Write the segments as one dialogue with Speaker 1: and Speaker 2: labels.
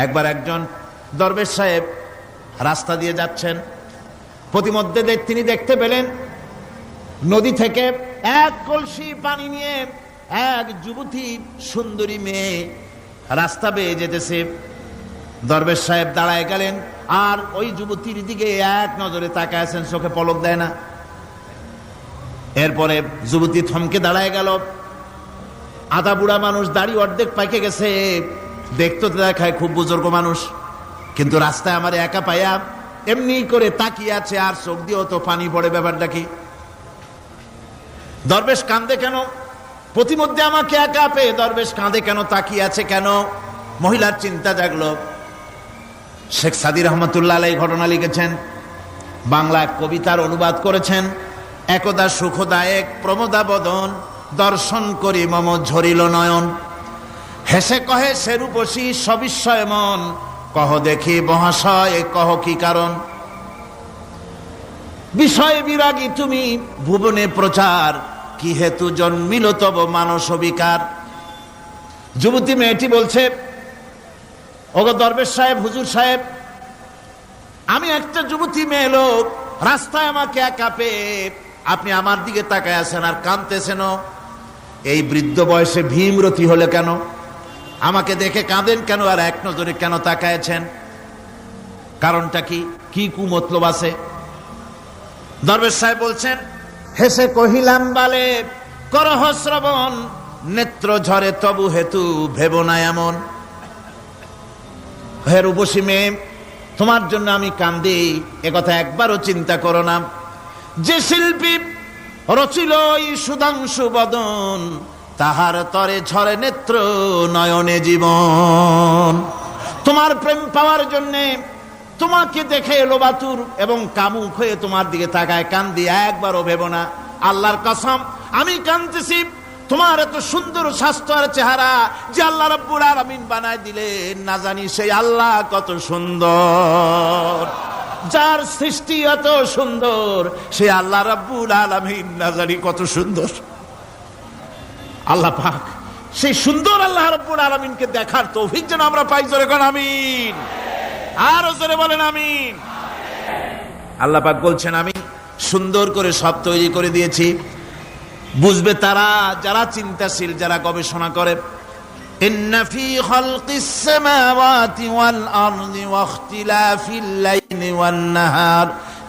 Speaker 1: একবার একজন দরবেশ সাহেব রাস্তা দিয়ে যাচ্ছেন, প্রতিমধ্যে তিনি দেখতে পেলেন নদী থেকে এক কলসি পানি নিয়ে এক যুবতী সুন্দরী মেয়ে রাস্তা বেয়ে যেতেছে। দরবেশ সাহেব দাঁড়ায় গেলেন আর ওই যুবতীর দিকে এক নজরে তাকায় আছেন, চোখে পলক দেয় না। এরপরে যুবতী থমকে দাঁড়ায় গেল। আধা বুড়া মানুষ, দাড়ি অর্ধেক পাইকে গেছে, দেখতে দেখায় খুব বুজুর্গ মানুষ, কিন্তু রাস্তায় আমার একা পাইয়া এমনি করে তাকিয়ে আছে আর চোখ দিয়েও তো পানি পড়ে। ব্যাপারটা কি? দরবেশ কাঁদে কেন? প্রতিমধ্যে আমাকে একা পেয়ে দরবেশ কাঁদে কেন, তাকিয়ে আছে কেন? মহিলার চিন্তা জাগলো। শেখ সাদি রহমতুল্লাহ আলাইহি ঘটনা লিখেছেন, বাংলা কবিতার অনুবাদ করেছেন। একদা সুখদায়ক প্রমোদা বদন, দর্শন করি মম ঝরিল নয়ন। হেসে কহে সে রূপসী সবিস্ময় মন, কহ দেখি মহাশয় কহ কি কারণ। বিষয় বিরাগী তুমি ভুবনে প্রচার, কি হেতু জন্মিল তব মানস বিকার। যুবতী মেয়েটি বলছে, ওগো দরবেশ সাহেব, হুজুর সাহেব, আমি একটা যুবতী মেয়ে লোক, রাস্তায় আমাকে একা পেয়ে আপনি আমার দিকে তাকায় আছেন আর কাঁদতেছেন। এই বৃদ্ধ বয়সে ভীমরতি হলে কেন? আমাকে দেখে কাঁদেন কেন আর এক নজরে কেন তাকায়ছেন? কারণটা কি? কি কুমতলব আছে? দরবেশ সাহেব বলছেন, হেসে কহিলাম বালে করহ শ্রবণ, নেত্র ঝরে তবু হেতু ভেব না এমন। হে রূপসী মেয়ে, তোমার জন্য আমি কান্দি, একথা একবারও চিন্তা করো না। যে শিল্পী রচিল এই সুধাংশু বদন, তাহার তরে ঝরে নেত্র নয়নে জীবন। তোমার প্রেম পাওয়ার জন্যে তোমাকে দেখে লোবাতুর এবং কামুক হয়ে তোমার দিকে তাকায় কান্দি, একবারও ভেব না। আল্লাহর কসম, আমি কাঁদতেছি তোমার এত সুন্দর স্বাস্থ্য আর চেহারা যে আল্লাহ রাব্বুল আলামিন বানায় দিলেন, না জানি সেই আল্লাহ কত সুন্দর। যার সৃষ্টি এত সুন্দর সেই আল্লাহ রাব্বুল আলামিন না জানি কত সুন্দর। আল্লাহ পাক সেই সুন্দর আল্লাহ রাব্বুল আলামিনকে দেখার তৌফিক যেন আমরা পাই। জোরে কোন আমিন, আরো জোরে বলেন আমিন। আল্লাহ পাক বলছেন, আমি সুন্দর করে সব তৈরি করে দিয়েছি। বুঝবে তারা যারা চিন্তাশীল, যারা গবেষণা করে। ইন্না ফি খালকিস সামাওয়াতি ওয়াল আরদি ওয়া ইখতিলাফিল লাইলি ওয়ান নাহার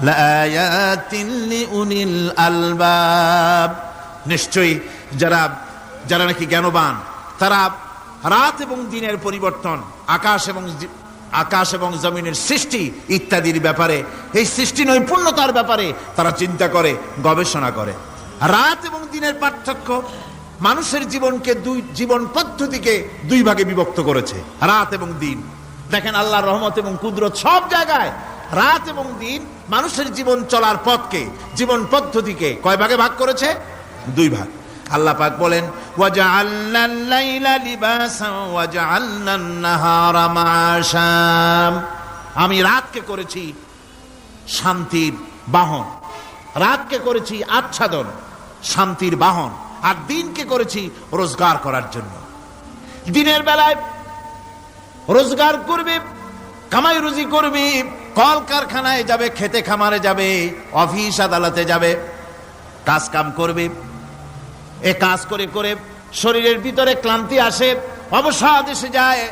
Speaker 1: লাআয়াতিন লিউলিল আলবাব। নিশ্চয়ই যারা নাকি জ্ঞানবান, তারা রাত এবং দিনের পরিবর্তন, আকাশ এবং জমিনের সৃষ্টি ইত্যাদির ব্যাপারে, এই সৃষ্টি নৈপুণ্যতার ব্যাপারে তারা চিন্তা করে, গবেষণা করে। রাত এবং দিনের পার্থক্য মানুষের জীবন পদ্ধতিকে দুই ভাগে বিভক্ত করেছে, রাত এবং দিন। দেখেন আল্লাহর রহমত এবং কুদরত সব জায়গায়। রাত এবং দিন মানুষের জীবন চলার পথকে, জীবন পদ্ধতিকে কয় ভাগে ভাগ করেছে? দুই ভাগ। আল্লাহ পাক বলেন, ওয়াজআলনাল লাইলা লিবাসান ওয়াজআলনান নাহারা মাআশা। আমি রাতকে করেছি শান্তির বাহন, রাতকে করেছি আচ্ছাদন, শান্তির বাহন, আর দিনকে করেছি রোজগার করার জন্য। দিনের বেলায় রোজগার করবে, কামাই রুজি করবে, কল কারখানায় যাবে, খেতে খামারে যাবে, অফিস আদালতে যাবে, কাজ কাম করবে। এ কাজ করে করে শরীরের ভিতরে ক্লান্তি আসে, অবসাদ এসে যায়।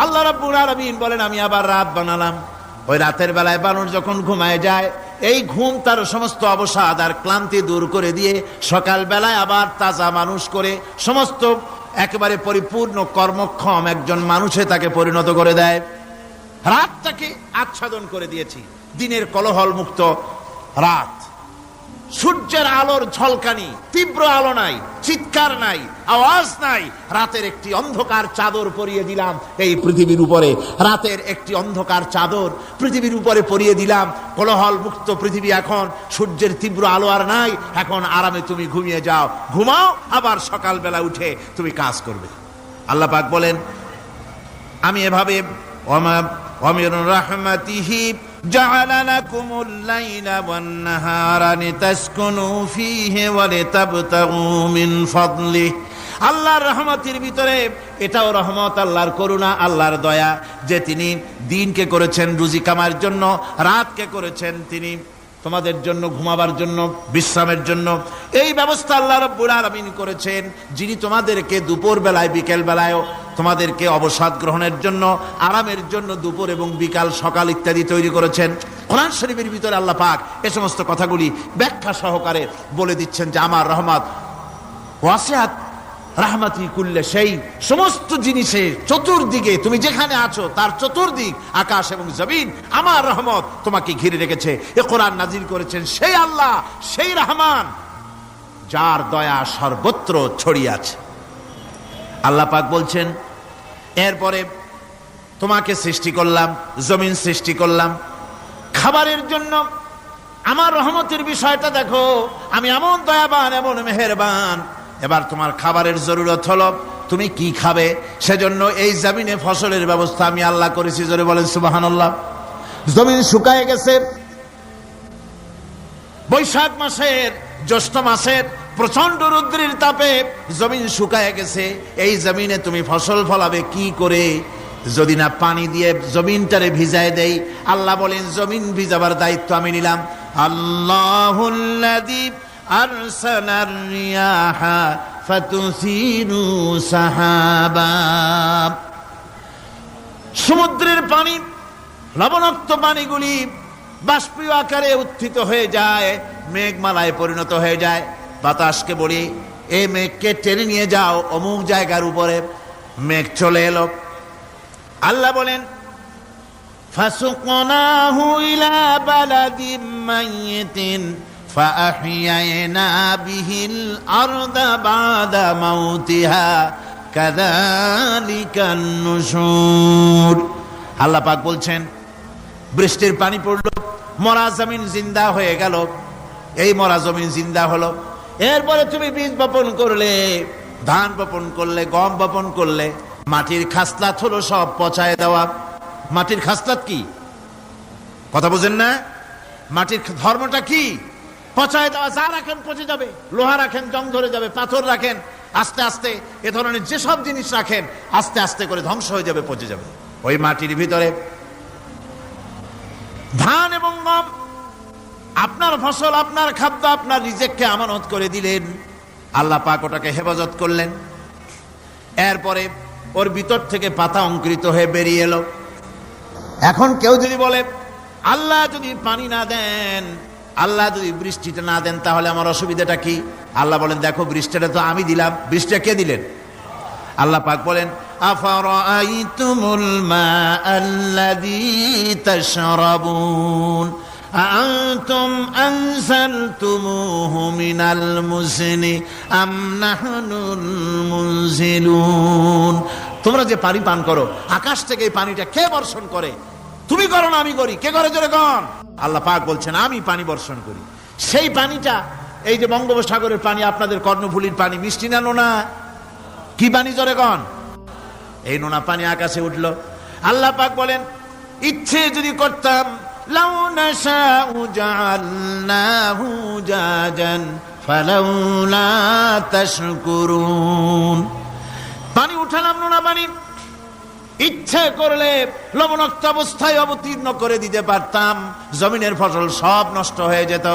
Speaker 1: আল্লাহ রাব্বুল আলামিন বলেন, আমি আবার রাত বানালাম। ওই রাতের বেলায় মানুষ যখন ঘুমায় যায়, এই ঘুম তার সমস্ত অবসাদ আর ক্লান্তি দূর করে দিয়ে সকাল বেলায় আবার তাজা মানুষ করে সমস্ত একেবারে পরিপূর্ণ কর্মক্ষম একজন মানুষে তাকে পরিণত করে দেয়। রাতটাকে আচ্ছাদন করে দিয়েছি, দিনের কোলাহল মুক্ত রাত। সূর্যের আলোর ঝলকানি, তীব্র আলো নাই, চিৎকার নাই, আওয়াজ নাই। রাতের একটি অন্ধকার চাদর পরিয়ে দিলাম এই পৃথিবীর উপরে। রাতের একটি অন্ধকার চাদর পৃথিবীর উপরে পরিয়ে দিলাম। কোলাহল মুক্ত পৃথিবী। এখন সূর্যের তীব্র আলো আর নাই। এখন আরামে তুমি ঘুমিয়ে যাও, ঘুমাও, আবার সকালবেলা উঠে তুমি কাজ করবে। আল্লাহ পাক বলেন, আমি এভাবে ওয়ামির রাহমাতিহি জাআলা লাকুমুল লাইলা ওয়ান নাহারা লিতাসকুনু ফীহি ওয়া লিতাবতাগু মিন ফাদলিহি। আল্লাহর রহমতের ভিতরে এটাও রহমত, আল্লাহর করুণা, আল্লাহর দয়া, যে তিনি দিনকে করেছেন রুজি কামার জন্য, রাতকে করেছেন তিনি তোমাদের জন্য ঘুমাবার জন্য, বিশ্রামের জন্য। এই ব্যবস্থা আল্লাহ রাব্বুল আলামিন করেছেন, যিনি তোমাদেরকে দুপুর বেলায় বিকেল বেলায়ও তোমাদেরকে অবসাদ গ্রহণের জন্য, আরামের জন্য দুপুর এবং বিকাল সকাল ইত্যাদি তৈরি করেছেন। কোরআন শরীফের ভিতরে আল্লাহ পাক এ সমস্ত কথাগুলি ব্যাখ্যা সহকারে বলে দিচ্ছেন যে আমার রহমত ওয়াসিআত রাহমাতি কুল্লে, সেই সমস্ত জিনিসে চতুর্দিকে তুমি যেখানে আছো তার চতুর্দিক আকাশ এবং জমিন আমার রহমত তোমাকে ঘিরে রেখেছে। এ কোরআন নাজিল করেছেন সেই আল্লাহ, সেই রহমান, যার দয়া সর্বত্র ছড়িয়ে আছে। আল্লাহ পাক বলছেন এরপরে তোমাকে সৃষ্টি করলাম, জমিন সৃষ্টি করলাম খাবারের জন্য। আমার রহমতের বিষয়টা দেখো, আমি এমন দয়াবান, এমন মেহেরবান। এবার তোমার খাবারের জরুরত হলো তুমি কি খাবে, সেজন্য এই জমিনে ফসলের ব্যবস্থা আমি আল্লাহ করেছি। জোরে বলেন সুবহানাল্লাহ। জমিন শুকায় গেছে, বৈশাখ মাসের জ্যৈষ্ঠ মাসের প্রচন্ড রৌদ্রের তাপে জমিন শুকায় গেছে। এই জমিনে তুমি ফসল ফলাবে কি করে, যদি না পানি দিয়ে জমিনটারে ভিজায় দেই। আল্লাহ বলেন জমিন ভিজাবার দায়িত্ব আমি নিলাম। আল্লাহুল্লাযী আরসালার রিয়াহা ফাতুসিরু সাহাবা, সমুদ্রের পানি, লবণাক্ত পানিগুলি বাষ্পীয় আকারে উত্থিত হয়ে যায়, মেঘমালায় পরিণত হয়ে যায়। বাতাসকে বলি এই মেঘকে টেনে নিয়ে যাও অমুক জায়গার উপরে, মেঘ চলে এলো। আল্লাহ বলেন ফাসুকনাহু ইলা বালাদিম মাইয়িতিন ফাআহইয়ানা বিহিল আরদা বাদা মাউতিহা কাযালিকান নুশুর। আল্লাহ পাক বলছেন বৃষ্টির পানি পড়লো, মরা জমিন জিন্দা হয়ে গেল। এই মরা জমিন জিন্দা হলো। এরপরে তুমি বীজ বপন করলে, ধান বপন করলে, গম বপন করলে, মাটির খাসলাত হলো সব পচায় দেওয়া। মাটির খাসলাত কি কথা বুঝেন না? মাটির ধর্মটা কি? পচায় দেওয়া। যা রাখেন পচে যাবে, লোহা রাখেন জং ধরে যাবে, পাথর রাখেন আস্তে আস্তে, এ ধরনের যেসব জিনিস রাখেন আস্তে আস্তে করে ধ্বংস হয়ে যাবে, পচে যাবে। ওই মাটির ভিতরে ধান এবং গম, আপনার ফসল, আপনার খাদ্য, আপনার রিজেককে আমানত করে দিলেন। আল্লাহ পাক ওটাকে হেফাজত করলেন। এরপরে ওর ভিতর থেকে পাতা অঙ্কুরিত হয়ে বেরিয়ে এলো। এখন কেউ যদি বলে আল্লাহ যদি পানি না দেন, আল্লাহ যদি বৃষ্টিটা না দেন, তাহলে আমার অসুবিধাটা কি? আল্লাহ বলেন দেখো বৃষ্টিটা তো আমি দিলাম। বৃষ্টিটা কে দিলেন? আল্লাহ পাক বলেন আফারাআইতুমুল মাআল্লাযী তাশরাবুন আআনতুম আনজালতুমুহু মিনাল মুজনি আম নাহনুল মুনজিলুন। তোমরা যে পানি পান করো, আকাশ থেকে এই পানিটা কে বর্ষণ করে? তুমি করো না আমি করি? কে করে জোরে কন? আল্লাহ পাক বলছেন আমি পানি বর্ষণ করি। সেই পানিটা, এই যে বঙ্গোপসাগরের পানি, আপনাদের কর্ণফুলীর পানি, মিষ্টি না নোনা? কি পানি জোরে কন? এই নোনা পানি আকাশে উঠলো। আল্লাহ পাক বলেন ইচ্ছে যদি করতাম লাউ নাশাউ জাআলনাহু জাজান ফালাউলা তাশকুরুন। পানি উঠালাম, নোনা পানি, ইচ্ছে করলে লবণাক্ত অবস্থায় অবতীর্ণ করে দিতে পারতাম, জমিনের ফসল সব নষ্ট হয়ে যেত।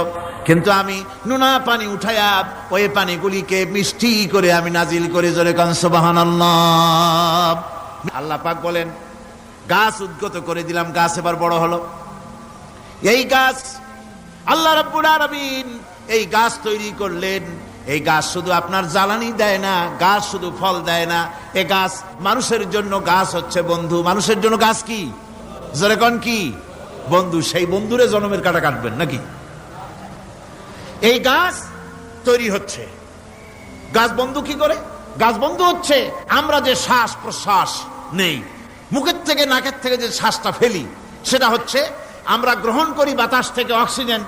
Speaker 1: কিন্তু আমি নোনা পানি উঠায়া ওই পানিগুলিকে মিষ্টি করে আমি নাজিল করে জোরে কান সুবহানাল্লাহ। আল্লাহ পাক বলেন গাছ উদ্গত করে দিলাম, গাছ এবার বড় হলো। এই গাছ আল্লাহ রাব্বুল আলামিন এই গাছ তৈরি করলেন। এই গাছ শুধু আপনার জ্বালানি দেয় না, গাছ শুধু ফল দেয় না, এই গাছ মানুষের জন্য, গাছ হচ্ছে বন্ধু। মানুষের জন্য গাছ কি জোরে কোন? কি বন্ধু। সেই বন্ধুরে জন্মের কাটা কাটবেন নাকি? এই গাছ তৈরি হচ্ছে। গাছ বন্ধু কি করে? গাছ বন্ধু হচ্ছে আমরা যে শ্বাস প্রশ্বাস নেই, মুখের থেকে নাকের থেকে যে শ্বাসটা ফেলি, সেটা হচ্ছে আমরা গ্রহণ করি বাতাস থেকে অক্সিজেন,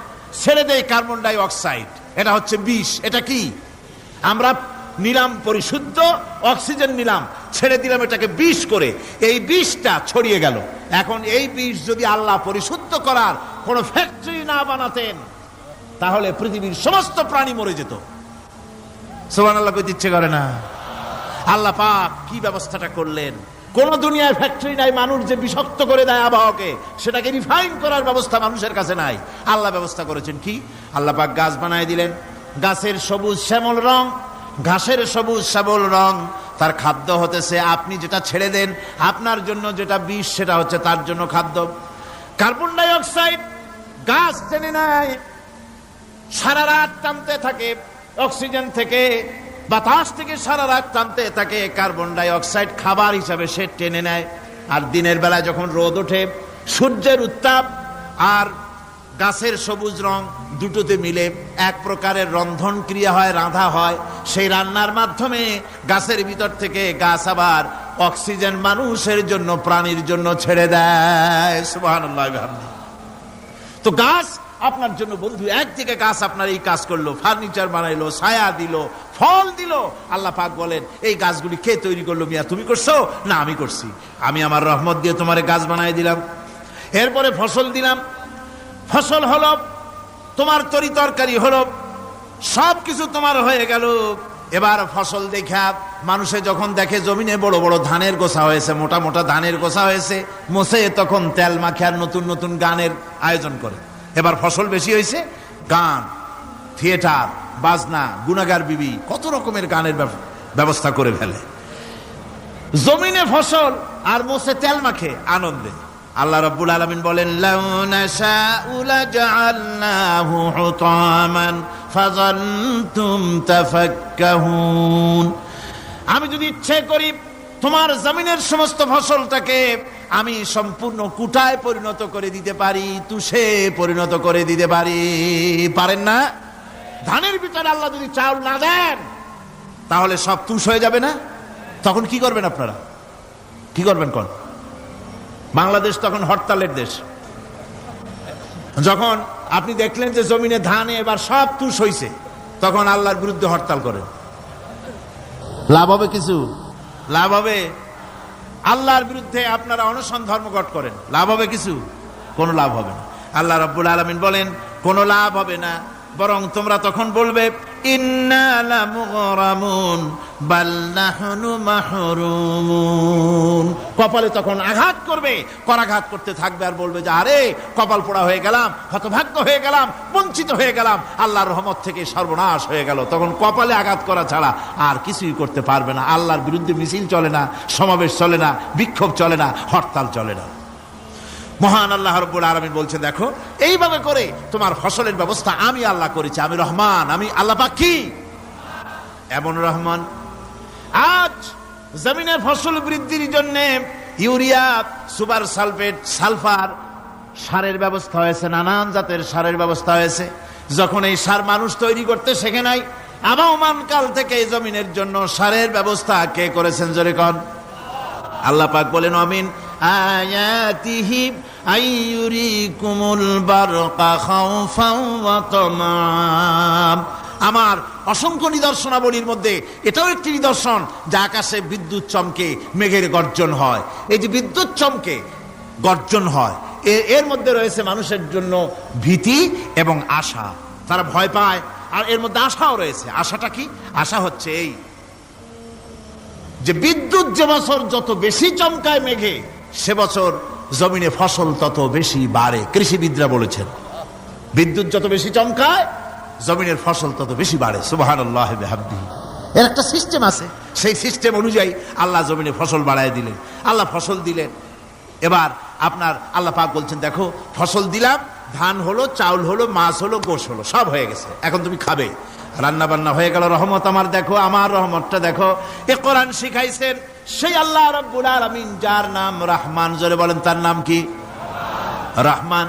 Speaker 1: ছেড়ে দেয় কার্বন ডাই অক্সাইড। এটা হচ্ছে বিষ। এটা কি? আমরা নিলাম পরিশুদ্ধ অক্সিজেন, নিলাম, ছেড়ে দিলাম এটাকে বিষ করে, এই বিষটা ছড়িয়ে গেল। এখন এই বিষ যদি আল্লাহ পরিশুদ্ধ করার কোন ফ্যাক্টরি না বানাতেন, তাহলে পৃথিবীর সমস্ত প্রাণী মরে যেত। সুবহানাল্লাহ কইতে ইচ্ছে করে না? আল্লাহ পাক কি ব্যবস্থাটা করলেন। কোন দুনিয়ার ফ্যাক্টরি নাই মানুষ যে বিষাক্ত করে দেয় আবহাওয়াকে, সেটাকে রিফাইন করার ব্যবস্থা মানুষের কাছে নাই। আল্লাহ ব্যবস্থা করেছেন কি, আল্লাহ পাক গাছ বানায় দিলেন, গাছের সবুজ শ্যামল রং, ঘাসের সবুজ শ্যামল রং, তার খাদ্য হতেছে আপনি যেটা ছেড়ে দেন, আপনার জন্য যেটা বিষ সেটা হচ্ছে তার জন্য খাদ্য। কার্বন ডাই অক্সাইড গাছ টেনে নেয়, সারা রাত টানতে থাকে, অক্সিজেন থেকে বাতাস থেকে সারা রাত টানতে থাকে, কার্বন ডাই অক্সাইড খাবার হিসাবে সে টেনে নেয়। আর দিনের বেলা যখন রোদ ওঠে, সূর্যের উত্তাপ আর গাছের সবুজ রং দুটোতে মিলে এক প্রকারের রন্ধন ক্রিয়া হয়, রাঁধা হয়। সেই রান্নার মাধ্যমে গাছের ভিতর থেকে গাছ আবার অক্সিজেন মানুষের জন্য, প্রাণীর জন্য ছেড়ে দেয়। সুবহানাল্লাহ। তো গাছ আপনার জন্য বন্ধু, একদিকে গাছ আপনার এই কাজ করলো, ফার্নিচার বানাইলো, ছায়া দিল, ফল দিল। আল্লাহ পাক বলেন এই গাছগুলি কে তৈরি করলো? মিয়া তুমি করছো? না আমি করছি। আমি আমার রহমত দিয়ে তোমারে গাছ বানাই দিলাম, এরপরে ফসল দিলাম, ফসল হলো, তোমার তরি তরকারি হলো, সবকিছু তোমার হয়ে গেল। এবার ফসল দেখা মানুষে যখন দেখে জমিনে বড় বড় ধানের গোছা হয়েছে, মোটা মোটা ধানের গোছা হয়েছে, মোছে তখন তেল মাখে আর নতুন নতুন গানের আয়োজন করে। এবার ফসল বেশি হয়েছে, গান, থিয়েটার, বাজনা, গুনাগার বিবি, কত রকমের গানের ব্যবস্থা করে ফেলে। জমিনে ফসল আর মোছে তেল মাখে আনন্দে। আল্লাহ রাব্বুল আলামিন বলেন লাউ নাশাউ লাজআলনাহু হুতামান ফাযান্তুম তাফাক্কাহুন। আমি যদি ইচ্ছে করি তোমার জমিনের সমস্ত ফসলটাকে আমি সম্পূর্ণ কুটায় পরিণত করে দিতে পারি, তুষে পরিণত করে দিতে পারি। পারেন না? ধানের ভিতরে আল্লাহ যদি চাউল না দেন তাহলে সব তুষ হয়ে যাবে না? তখন কি করবেন আপনারা? কি করবেন? কোন বাংলাদেশ তখন হরতালের দেশ। যখন আপনি দেখলেন যে জমিনে ধান এবার সব তুষ হইছে, তখন আল্লাহর বিরুদ্ধে হরতাল করেন। লাভ হবে কিছু? লাভ হবে? আল্লাহর বিরুদ্ধে আপনারা অনশন ধর্মঘট করেন, লাভ হবে কিছু? কোনো লাভ হবে না। আল্লাহ রাব্বুল আলামিন বলেন কোনো লাভ হবে না, বরং তোমরা তখন বলবে ইন্না লামুগরামুন বাল নাহনু মাহরুমুন। কপালে তখন আঘাত করবে, করাঘাত করতে থাকবে আর বলবে যে আরে কপাল পোড়া হয়ে গেলাম, হতভাগ্য হয়ে গেলাম, বঞ্চিত হয়ে গেলাম, আল্লাহর রহমত থেকে সর্বনাশ হয়ে গেল। তখন কপালে আঘাত করা ছাড়া আর কিছুই করতে পারবে না। আল্লাহর বিরুদ্ধে মিছিল চলে না, সমাবেশ চলে না, বিক্ষোভ চলে না, হরতাল চলে না। মহান আল্লাহ রাব্বুল আলামিন বলছেন দেখো এইভাবে করে তোমার ফসলের ব্যবস্থা আমি আল্লাহ করেছি। আমি রহমান, আমি আল্লাহ পাক কি এমন রহমান। আজ জমিনে ফসল বৃদ্ধির জন্য ইউরিয়া, সুপার সালফেট, সালফার সারের ব্যবস্থা হয়েছে, নানান জাতের সারের ব্যবস্থা হয়েছে। যখন এই সার মানুষ তৈরি করতে শেখে নাই, আবহমান কাল থেকে এই জমিনের জন্য সারের ব্যবস্থা কে করেছেন? জোরে কোন? আল্লাহ পাক বলেন আমিন আয়াতিহি আইয়ুরিকুমুল বারকা খাউফান ওয়া তামাম। আমার অসংখ্য নিদর্শনাবলীর মধ্যে এটাও একটি নিদর্শন যে আকাশে বিদ্যুৎ চমকে মেঘের গর্জন হয়। এই যে বিদ্যুৎ চমকে গর্জন হয়, এর মধ্যে রয়েছে মানুষের জন্য ভীতি এবং আশা। তারা ভয় পায় আর এর মধ্যে আশাও রয়েছে। আশাটা কি? আশা হচ্ছে এই যে বিদ্যুৎ যে বছর যত বেশি চমকায় মেঘে, সে বছর জমিনে ফসল তত বেশি বাড়ে। কৃষিবিদরা বলেছেন বিদ্যুৎ যত বেশি চমকায় জমিনের ফসল তত বেশি বাড়ে। সুবহানাল্লাহি ওয়া বিহামদিহি। এর একটা সিস্টেম আছে, সেই সিস্টেম অনুযায়ী আল্লাহ জমিনে ফসল বাড়ায় দিলেন। আল্লাহ ফসল দিলেন। এবার আপনার আল্লাহ পাক বলছেন দেখো ফসল দিলাম, ধান হলো, চাউল হলো, মাছ হলো, গোশ হলো, সব হয়ে গেছে, এখন তুমি খাবে। রান্না বান্না হয়ে গেল, রহমত আমার দেখো, আমার রহমতটা দেখো। এ কোরআন শিখাইছেন সেই আল্লাহ রাব্বুল আলামিন যার নাম রহমান। জোরে বলেন তার নাম কি? রহমান।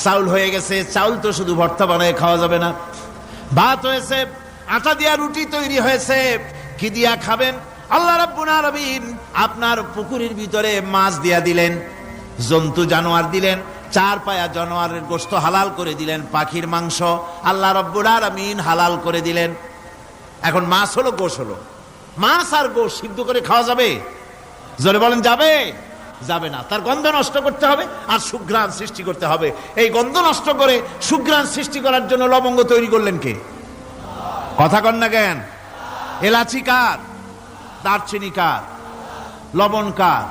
Speaker 1: চাউল হয়ে গেছে, চাউল তো শুধু ভর্তা বানায় খাওয়া যাবে না, ভাত হয়েছে, আটা দিয়া রুটি তৈরি হয়েছে, কি দিয়া খাবেন? আল্লাহ রাব্বুল আলামিন আপনার পুকুরের ভিতরে মাছ দিয়া দিলেন, জন্তু জানোয়ার দিলেন, চার পায়া জানোয়ারের গোশত হালাল করে দিলেন, পাখির মাংস আল্লাহ রাব্বুল আলামিন হালাল করে দিলেন। এখন মাছ হলো, গোশ হলো। মাছ আর গোশ সিদ্ধ করে খাওয়া যাবে? জোরে বলেন যাবে? যাবে না। তার গন্ধ নষ্ট করতে হবে আর সুঘ্রাণ সৃষ্টি করতে হবে। এই গন্ধ নষ্ট করে সুঘ্রাণ সৃষ্টি করার জন্য লবঙ্গ তৈরি করলেন কে? কথা কন না কেন? এলাচি কার? দারচিনি কার, লবণ কার,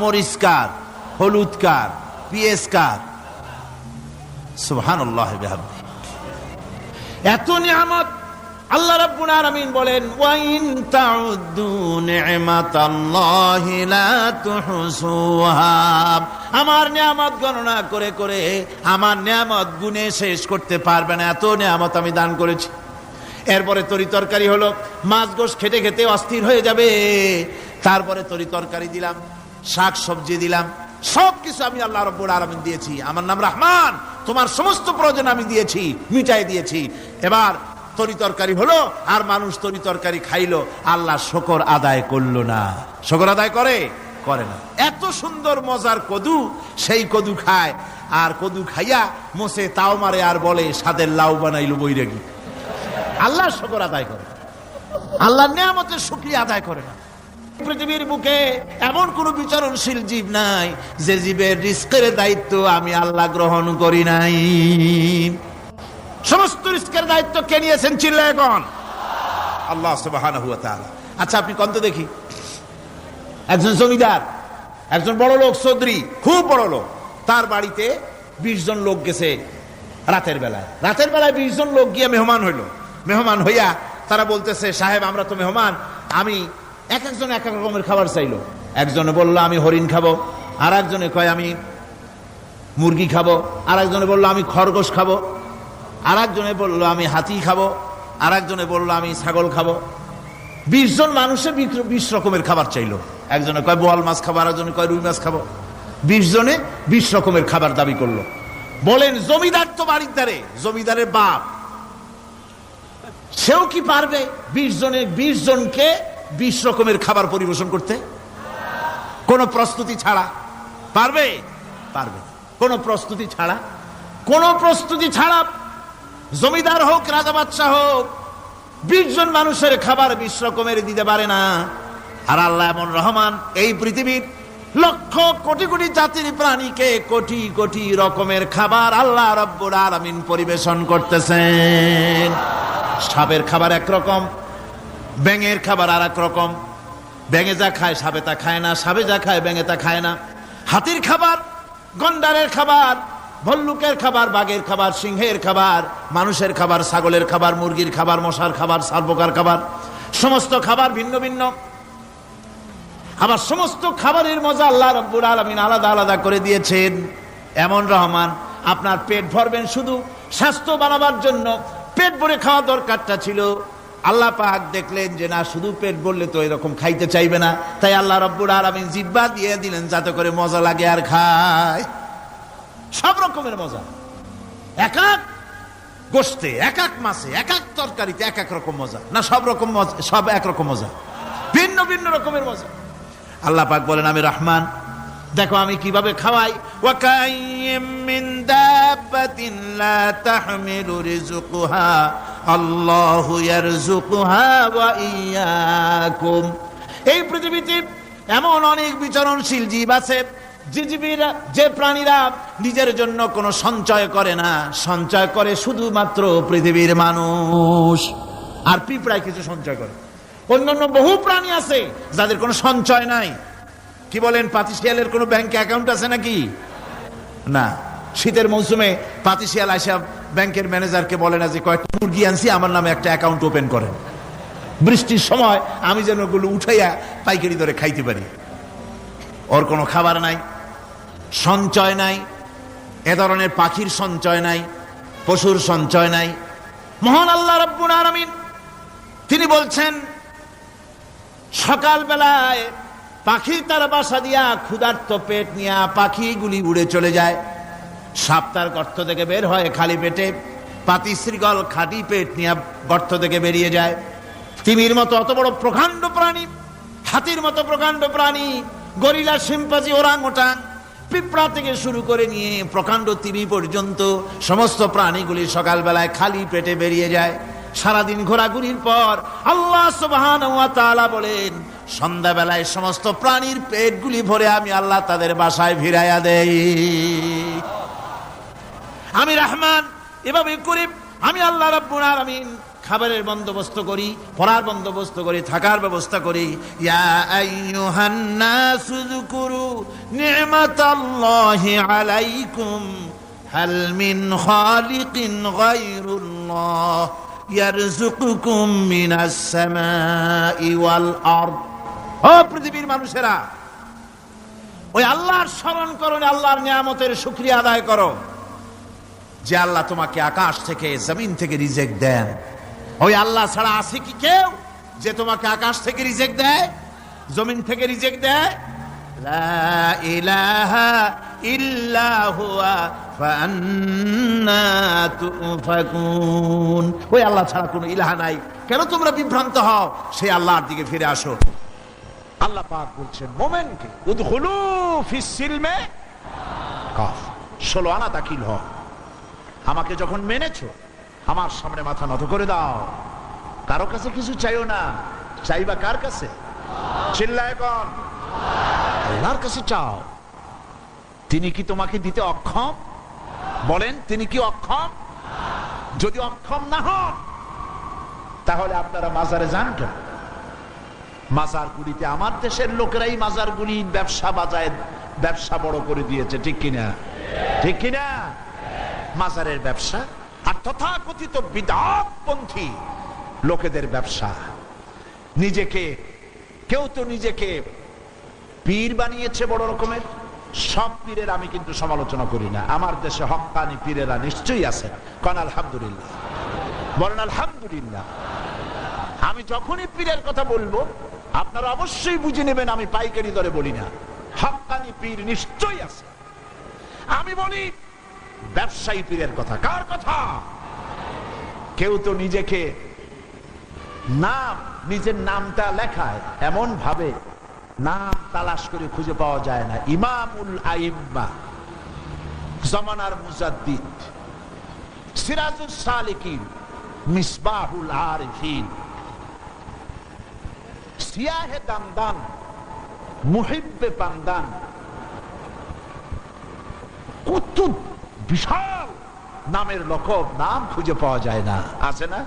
Speaker 1: মরিচ কার, হলুদ কার, পেঁয়াজ কার? সুবহানাল্লাহ বিহামদি। এত নিয়ামত আল্লাহ রাব্বুল আলামিন বলেন, ওয়া ইন তাউদ্দু নি'মাতাল্লাহি লা তুহসুহা। আমার নিয়ামত গণনা করে করে আমার নিয়ামত গুণে শেষ করতে পারবে না, এত নিয়ামত আমি দান করেছি। এরপরে তরি তরকারি হলো, মাছ গোশ খেতে খেতে অস্থির হয়ে যাবে, তারপরে তরি তরকারি দিলাম, শাক সবজি দিলাম, সবকিছু আমি আল্লাহ রাব্বুল আলামিন দিয়েছি। আমার নাম রহমান, তোমার সমস্ত প্রয়োজন আমি দিয়েছি, মিটাই দিয়েছি। এবার তরি তরকারি হলো, আর মানুষ তরি তরকারি খাইলো, আল্লাহ শুকর আদায় করলো না। শুকর আদায় করে না। এত সুন্দর মজার কদু, সেই কদু খায়, আর কদু খাইয়া মোসে তাও মারে, আর বলে স্বাদের লাউ বানাইলো বৈরাগী। আল্লাহ শুকর আদায় করে, আল্লাহর নিয়ামতের শুকরিয়া আদায় করে না। পৃথিবীর বুকে এমন কোন বিচরণশীল জীব নাই যে জীবের রিস্কের দায়িত্ব আমি আল্লাহ গ্রহণ করি নাই। সমস্ত রিস্কের দায়িত্ব কে নিয়েছেন? চিল্লায় এখন আল্লাহ সুবহানাহু ওয়া তাআলা। আচ্ছা আপনি কোন তো দেখি, একজন জমিদার, একজন বড় লোক, চৌধুরী, খুব বড় লোক, তার বাড়িতে 20 জন লোক গেছে রাতের বেলায়। 20 জন লোক গিয়ে মেহমান হইল। মেহমান হইয়া তারা বলতেছে, সাহেব আমরা তো মেহমান, আমি এক একজন এক এক রকমের খাবার চাইলো। একজনে বললো আমি হরিণ খাবো, আর একজনে কয় আমি মুরগি খাবো, আর একজনে বললো আমি খরগোশ খাবো, আর একজনে বললো আমি হাতি খাবো, আর একজনে বললো আমি ছাগল খাবো। 20 জন মানুষে 20 রকমের খাবার চাইলো। একজনে কয় বোয়াল মাছ খাবো, আর একজনে কয় রুই মাছ খাবো। 20 জনে 20 রকমের খাবার দাবি করলো। বলেন জমিদার তো বাড়ির দ্বারে, জমিদারের বাপ, সেও কি পারবে 20 জনকে 20 রকমের খাবার পরিবেশন করতে? কোন প্রস্তুতি ছাড়া পারবে? কোন প্রস্তুতি ছাড়া জমিদার হোক, রাজা বাদশাহ হোক, 20 জন মানুষের খাবার 20 রকমের দিতে পারে না। আর আল্লাহ এমন রহমান, এই পৃথিবীর লক্ষ কোটি কোটি জাতির প্রাণীকে কোটি কোটি রকমের খাবার আল্লাহ রাব্বুল আলামিন পরিবেশন করতেছেন। সাপের খাবার একরকম, ব্যাঙের খাবার আর এক রকম। ব্যাঙে যা খায় সাপে তা খায় না, সাপে যা খায় ব্যাঙে তা খায় না। হাতির খাবার, গন্ডারের খাবার, ভল্লুকের খাবার, বাঘের খাবার, সিংহের খাবার, মানুষের খাবার, ছাগলের খাবার, মুরগির খাবার, মশার খাবার, সারপোকার খাবার, সমস্ত খাবার ভিন্ন ভিন্ন। আবার সমস্ত খাবারের মজা আল্লাহ রাব্বুল আলামিন আলাদা আলাদা করে দিয়েছেন। এমন রহমান, আপনার পেট ভরবেন শুধু স্বাস্থ্য বানাবার জন্য, পেট ভরে খাওয়া দরকারটা ছিল। আল্লাহ পাক দেখলেন যে না, শুধু পেট ভরলে তো এরকম খাইতে চাইবে না, তাই আল্লাহ রাব্বুল আলামিন জিহ্বা দিয়ে দিলেন যাতে করে মজা লাগে আর খায়। সব রকমের মজা, এক এক গোশতে, এক এক মাছে, এক এক তরকারিতে এক এক রকম মজা না, সব রকম সব এক রকম মজা, ভিন্ন ভিন্ন রকমের মজা। আল্লাহ পাক বলেন আমি রহমান, দেখো আমি কিভাবে খাওয়াই। ওয়া কাইয়্যিম মিন দাব্বাতিন লা তাহমিলু রিজকুহা আল্লাহু ইয়ারযুকুহা ওয়া ইয়্যাকুম। এই পৃথিবীতে এমন অনেক বিচরণশীল জীব আছে যে প্রাণীরা নিজের জন্য কোনো সঞ্চয় করে না, সঞ্চয় করে শুধুমাত্র পৃথিবীর মানুষ। আর পিঁপড়ায় কিছু সঞ্চয় করে। অন্যান্য বহু প্রাণী আছে যাদের কোনো সঞ্চয় নাই। কি বলেন, পাতিশিয়ালের কোনো ব্যাংকে অ্যাকাউন্ট আছে নাকি? না। শীতের মৌসুমে পাতিশিয়াল আইসা ব্যাংকের ম্যানেজারকে বলে না যে কয়েকটা মুরগি আনছি, আমার নামে একটা অ্যাকাউন্ট ওপেন করেন, বৃষ্টির সময় আমি যেন ওগুলো উঠাইয়া পাইকারি দরে খাইতে পারি। ওর কোনো খাবার নাই, সঞ্চয় নাই। এ ধরনের পাখির সঞ্চয় নাই, পশুর সঞ্চয় নাই। মহান আল্লাহ রাব্বুল আলামিন তিনি বলছেন, সকাল বেলায় পাখি তার বাসা দিয়া ক্ষুধার্ত পেট নিয়ে পাখিগুলি উড়ে চলে যায়। সাপ তার গর্ত থেকে বের হয় খালি পেটে, পাতি শ্রীগল খাঁটি পেট নিয়ে গর্ত থেকে বেরিয়ে যায়। তিমির মতো অত বড় প্রকাণ্ড প্রাণী, হাতির মতো প্রকাণ্ড প্রাণী, গরিলা, শিম্পাঞ্জি, ওরাংওটাং, পিঁপড়া থেকে শুরু করে নিয়ে প্রকাণ্ড তিমি পর্যন্ত সমস্ত প্রাণীগুলি সকালবেলায় খালি পেটে বেরিয়ে যায়। সারাদিন ঘোরাঘুরির পর আল্লাহ সুবহানাহু ওয়া তাআলা বলেন, সন্ধ্যাবেলায় সমস্ত প্রাণীর পেটগুলি ভরে আমি আল্লাহ তাদের বাসায় ফিরাইয়া দেই। আমি রহমান, এভাবে করে আমি আল্লাহ রাব্বুল আলামিন খাবারের বন্দোবস্ত করি, পড়ার বন্দোবস্ত করি, থাকার ব্যবস্থা করি। ইয়া আইয়ুহান নাসু যকুরু নি'মাতাল্লাহি আলাইকুম হাল মিন খালিকিন গায়রুল্লাহ ইয়ারযুকুকুম মিনাস সামাই ওয়াল আরদ। ও পৃথিবীর মানুষেরা, ওই আল্লাহর স্মরণ করো, আল্লাহর নিয়ামতের শুকরিয়া আদায় করো যে আল্লাহ তোমাকে আকাশ থেকে জমিন থেকে রিজিক দেন। ওই আল্লাহ ছাড়া আছে কি কেউ যে তোমাকে আকাশ থেকে রিজিক দেয়, জমিন থেকে রিজিক দেয়? লা ইলাহা ইল্লা হুয়া ফাআন্না তুফাকুন। ওই আল্লাহ ছাড়া কোনো ইলাহা নাই, কেন তোমরা বিভ্রান্ত হও? সেই আল্লাহর দিকে ফিরে আসো। আল্লাহ পাক বলছেন মুমিনকে উদখুলু ফিস সিলমে কাফ, 16 আনা দাখিল হও। আমাকে যখন মেনেছো, আমার সামনে মাথা নত করে দাও। কারো কাছে কিছু চাইও না, চাইবা কার কাছে? চিল্লায় কোন? আল্লাহর কাছে চাও। তিনি কি তোমাকে দিতে অক্ষম? বলেন, তিনি কি অক্ষম? যদি অক্ষম না হন, তাহলে আপনারা মাজারে যান কেন? মাজারগুলিতে আমার দেশের লোকেরাই মাজারগুলি ব্যবসা বাজায়, ব্যবসা বড় করে দিয়েছে, ঠিক কিনা? ঠিক কিনা? মাজারের ব্যবসা আর তথাকথিত বিদআতপন্থী লোকেদের ব্যবসা। নিজেকে কেউ তো নিজেকে পীর বানিয়েছে বড় রকমের। সব পীরের আমি কিন্তু সমালোচনা করি না, আমার দেশে হক্কানি পীরেরা নিশ্চয়ই আছে। কারণ আলহামদুলিল্লাহ, বলেন আলহামদুলিল্লাহ। আমি যখনই পীরের কথা বলবো আপনারা অবশ্যই বুঝে নেবেন আমি পাইকারি দরে বলি না, হক্কানি পীর নিশ্চয়ই আছে। আমি বলি ব্যবসায়ী পীরের কথা। কার কথা? কেউ তো নিজেকে নাম, নিজের নামটা লেখায় এমন ভাবে, নাম তালাশ করে খুঁজে পাওয়া যায় না। ইমামুল আইম্মা, জামানার মুজাদ্দিদ, সিরাজুস সালিকিন, মিসবাহুল আরিফিন, সিয়াহে দামদান, মুহিব্বে পান্দান, কত বিশাল নামের লকব, নাম খুঁজে পাওয়া যায় না। আছে না?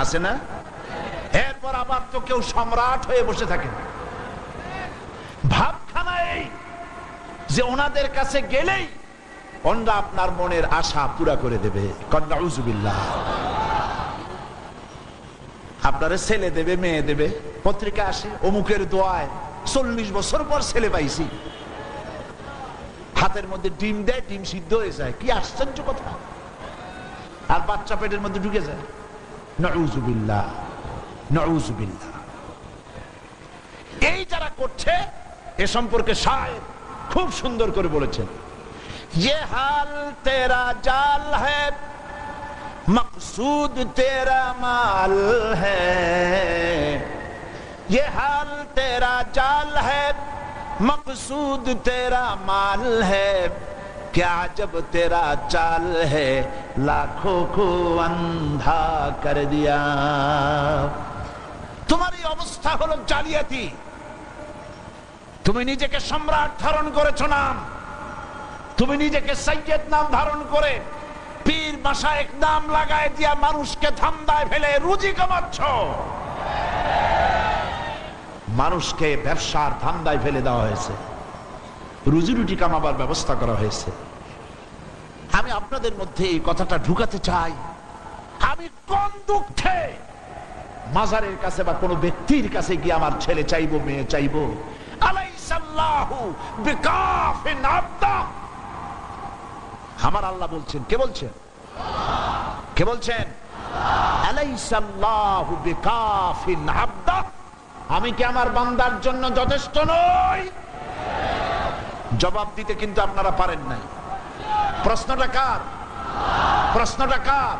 Speaker 1: আছে না? এরপর আবার তো কেউ সম্রাট হয়ে বসে থাকে। ভাবখানা এই যে ওনাদের কাছে গেলেই ওনারা আপনার মনের আশা পুরা করে দেবে। নাউযুবিল্লাহ। আপনারা ছেলে দেবে, মেয়ে দেবে, পত্রিকা আসে অমুকের দোয়ায় 40 বছর পর ছেলে পাইছি। হাতের মধ্যে ডিম দেয়, ডিম সিদ্ধ হয়ে যায়। কি আশ্চর্য কথা! আর বাচ্চা পেটের মধ্যে ঢুকে যায়। নাউযুবিল্লাহ, নাউযুবিল্লাহ। এই যারা করছে, এ সম্পর্কে শায়ের খুব সুন্দর করে বলেছেন, ये हाल तेरा जाल है, मकसूद तेरा माल है। ये हाल तेरा जाल है, मकसूद तेरा माल है। क्या जब तेरा चाल है, लाखों को अंधा कर दिया। तुम्हारी अवस्था হলো জালিয়াতি। তুমি নিজেকে সম্রাট ধারণ করেছো নাম, তুমি নিজেকে সৈয়দ নাম ধারণ করে পীর মাশায়েখ নাম লাগায় দিয়া মানুষকে ধান্দায় ফেলে রুজি কামাচ্ছ। মানুষকে ব্যবসার ধান্দায় ফেলে দেওয়া হয়েছে, রুজি রুটি কামাবার ব্যবস্থা করা হয়েছে। আমি আপনাদের মধ্যে এই কথাটা ঢুকাতে চাই, আমি কোন দুঃখে মাজারের কাছে বা কোনো ব্যক্তির কাছে গিয়ে আমার ছেলে চাইবো, মেয়ে চাইবো? আলাইসাল্লাহু বিকাফিন আবদা। আমার আল্লাহ বলছেন, কে বলছেন? কে বলছেন? আলাইসাল্লাহু বিকাফিন আবদা। আমি কি আমার বান্দার জন্য যথেষ্ট নই? জবাব দিতে কিন্তু আপনারা পারেন নাই। প্রশ্নটা কার? প্রশ্নটা কার?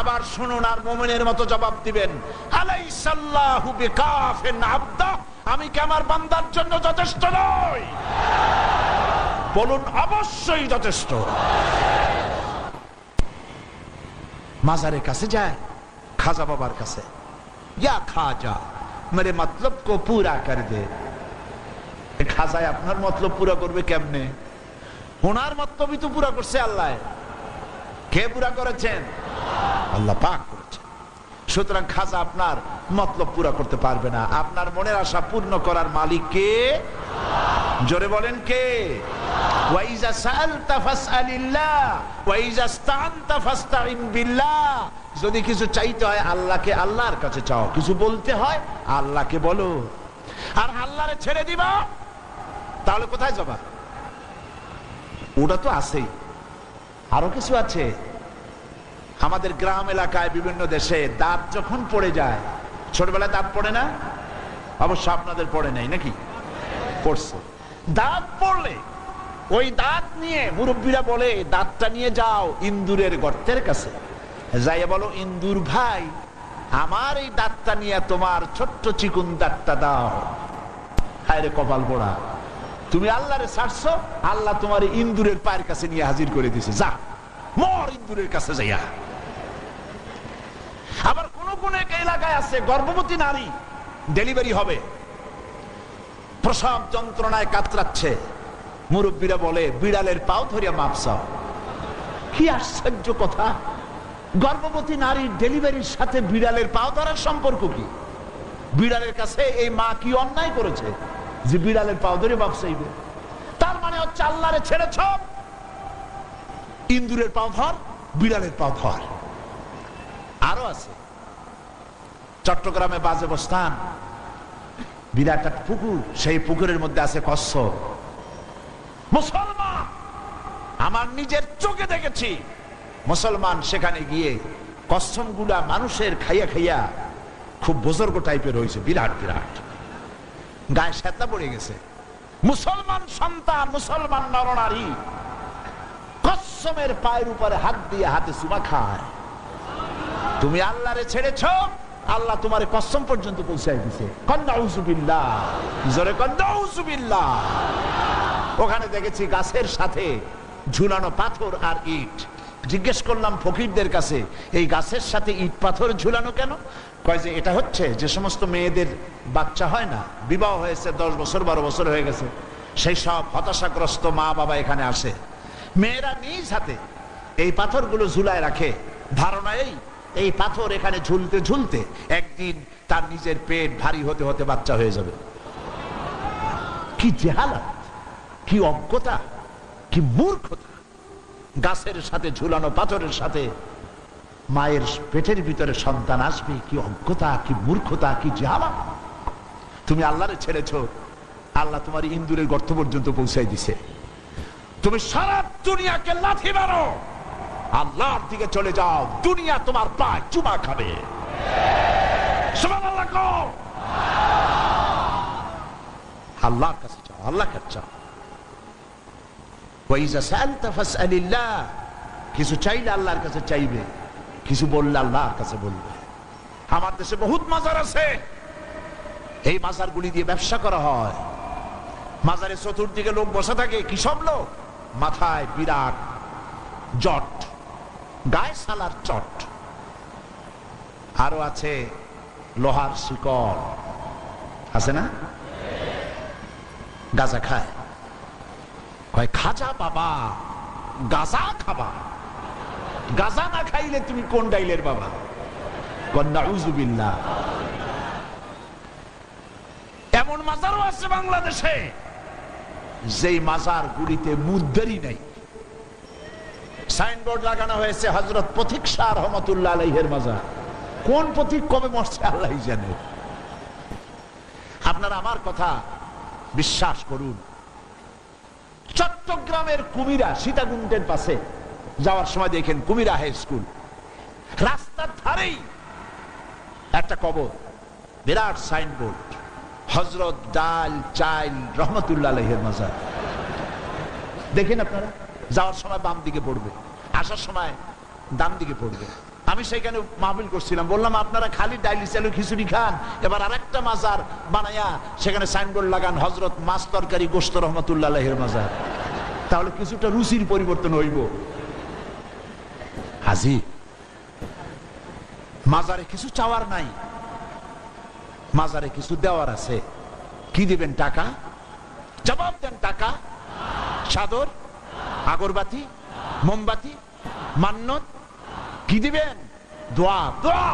Speaker 1: আবার শুনুন আর মুমিনের মতো জবাব দিবেন। আলাইসাল্লাহু বিকাফিন আবদা। আমি কি আমার বান্দার জন্য যথেষ্ট নই? বলুন অবশ্যই যথেষ্ট। মাজারের কাছে যায়, খাজা বাবার কাছে, ইয়া খাজা মেরে মতলব কো পুরা কর দে। খাজায় আপনার মতলব পুরা করবে কেমনে? ওনার মতলবই তো পুরা করছে আল্লাহ। কে পুরা করেছেন? আল্লাহ পাক করেছেন। সুতরাং খাজা আপনার মতলব পুরা করতে পারবে না। আপনার মনের আশা পূর্ণ করার মালিক কে? জোরে বলেন কে? ওয়াইজা সাআলতা ফাসআলিল্লাহ ওয়াইজা ইসতাআনতা ফাসতাইন বিল্লাহ। যদি কিছু চাইতে হয় আল্লাহকে, আল্লাহর কাছে চাও। কিছু বলতে হয় আল্লাহকে বলো। আর আল্লাহরে ছেড়ে দিবা তাহলে কোথায় যাবা? ওটা তো আছেই, আরো কিছু আছে। আমাদের গ্রাম এলাকায় বিভিন্ন দেশে দাঁত যখন পড়ে যায়, ছোটবেলায় দাঁত পড়ে না? অবশ্য আপনাদের পড়ে নাই নাকি? পড়ছে। দাঁত পড়লে ওই দাঁত নিয়ে মুরব্বীরা বলে দাঁতটা নিয়ে যাও ইন্দুরের গর্তের কাছে, যাইয়া বলো ইন্দুর ভাই আমার এই দাঁতটা নিয়ে তোমার ছোট্ট চিকুন দাঁতটা দাও। হায়রে কপাল পোড়া, তুমি আল্লাহরে ছাড়ছো, আল্লাহ তোমার ইন্দুরের পায়ের কাছে নিয়ে হাজির করে দিছে, যা মর ইন্দুরের কাছে যাইয়া। আবার কোন কোন এলাকায় আছে গর্ভবতী নারী ডেলিভারি হবে, প্রসব যন্ত্রণায় কাতরাচ্ছে, মুরব্বীরা বলে বিড়ালের পাও ধরিয়া মাপ চাও। কি আশ্চর্য কথা! গর্ভবতী নারীর ডেলিভারির সাথে বিড়ালের পাও ধরার সম্পর্ক কি? বিড়ালের কাছে এই মা কি অন্যায় করেছে যে বিড়ালের পাও ধরে মাপ চাইবে? তার মানে হচ্ছে আল্লাহরে ছেড়েছ, ইন্দুরের পাও ধর, বিড়ালের পাও ধর। আরো আছে চট্টগ্রামে বাজে বস্তান, বিরাট একটা পুকুর, সেই পুকুরের মধ্যে আছে কচ্ছপ। মুসলমান, আমার নিজের চোখে দেখেছি মুসলমান সেখানে গিয়ে কচ্ছপ গুলা মানুষের খাইয়া খাইয়া খুব বুজুর্গ টাইপের হয়েছে, বিরাট বিরাট, গায়ে শ্বেতা পড়ে গেছে। মুসলমান সন্তান, মুসলমান নরনারী কচ্ছপের পায়ের উপরে হাত দিয়ে হাতে চুমা খায়। তুমি আল্লাহরে ছেড়েছ, আল্লাহ তোমার কসম পর্যন্ত পৌঁছায় দিছে। নাউযুবিল্লাহ, জোরে নাউযুবিল্লাহ। ওখানে দেখেছি গাছের সাথে ঝুলানো পাথর আর ইট। জিজ্ঞেস করলাম ফকিরদের কাছে, এই গাছের সাথে ইট পাথর ঝুলানো কেন? কয় যে এটা হচ্ছে যে সমস্ত মেয়েদের বাচ্চা হয় না, বিবাহ হয়েছে 10 বছর 12 বছর হয়ে গেছে, সেই সব হতাশাগ্রস্ত মা বাবা এখানে আসে, মেয়েরা নিজ হাতে এই পাথরগুলো ঝুলায় রাখে, ধারণা এই পাথর এখানে ঝুলতে ঝুলতে একদিন তার নিজের পেট ভারী হতে হতে বাচ্চা হয়ে যাবে। কি জেহালাত, কি অজ্ঞতা, কি মূর্খতা! গাছের সাথে ঝুলানো পাথরের সাথে মায়ের পেটের ভিতরে সন্তান আসবে, কি অজ্ঞতা, কি মূর্খতা, কি জেহালাত! তুমি আল্লাহরে ছেড়েছো, আল্লাহ তোমার ইন্দুরের গর্ত পর্যন্ত পৌঁছাই দিছে। তুমি সারা দুনিয়াকে লাথি মারো, আল্লাহর দিকে চলে যাও, দুনিয়া তোমার পায়ে চুমা খাবে। সুবহানাল্লাহ কও। আল্লাহর কাছে যাও, আল্লাহর কাছে যাও। ওয়াইজা সাআলতা ফাসআলিল্লাহ, কিছু চাইলে আল্লাহর কাছে চাইবে, কিছু বললে আল্লাহর কাছে বলবে। আমার দেশে বহুত মাজার আছে, এই মাজারগুলি দিয়ে ব্যবসা করা হয়। মাজারের চতুর্দিকে লোক বসে থাকে, কি সব লোক, মাথায় বিরাট জট, গায়ে সালার চট, আরো আছে লোহার শিকল, আছে না? গাঁজা খায়। কয় খাজা বাবা গাঁজা খাবা, গাঁজা না খাইলে তুমি কোন ডাইলের বাবা? নাউযুবিল্লাহ। এমন মাজারও আছে বাংলাদেশে যেই মাজার গুলিতে মুদ্দারি নাই, সাইনবোর্ড লাগানো হয়েছে হযরত পথিক শাহ রহমাতুল্লাহ আলাইহির মাজার। কোন পথিক কবে মরছে আল্লাহই জানে। আপনারা আমার কথা বিশ্বাস করুন, চট্টগ্রামের কুমিরা সীতাকুণ্ডের পাশে যাওয়ার সময় দেখেন কুমিরা হাই স্কুল, রাস্তার ধারেই একটা কবর, বিরাট সাইনবোর্ড, হযরত ডাল চাইল রহমাতুল্লাহ আলাইহির মাজার। দেখেন আপনারা, যাওয়ার সময় বাম দিকে পড়বে, আসার সময় ডান দিকে পড়বে। আমি সেখানে মাহফিল করছিলাম, বললাম আপনারা খালি ডাইলি চালু খিচুড়ি খান, এবার আরেকটা মাজার বানায়া সেখানে সাইনবোর্ড লাগান হযরত মাছ তরকারি গোশত রহমাতুল্লাহ আলাইহির মাজার, তাহলে কিছুটা রুচির পরিবর্তন হইব। হাজি মাজারে কিছু চাওয়ার নাই, মাজারে কিছু দেওয়ার আছে। কি দিবেন? টাকা? জবাব দেন। টাকা, চাদর, আগরবাতি, মোমবাতি, মান্নত, কি দিবেন? দোয়া। দোয়া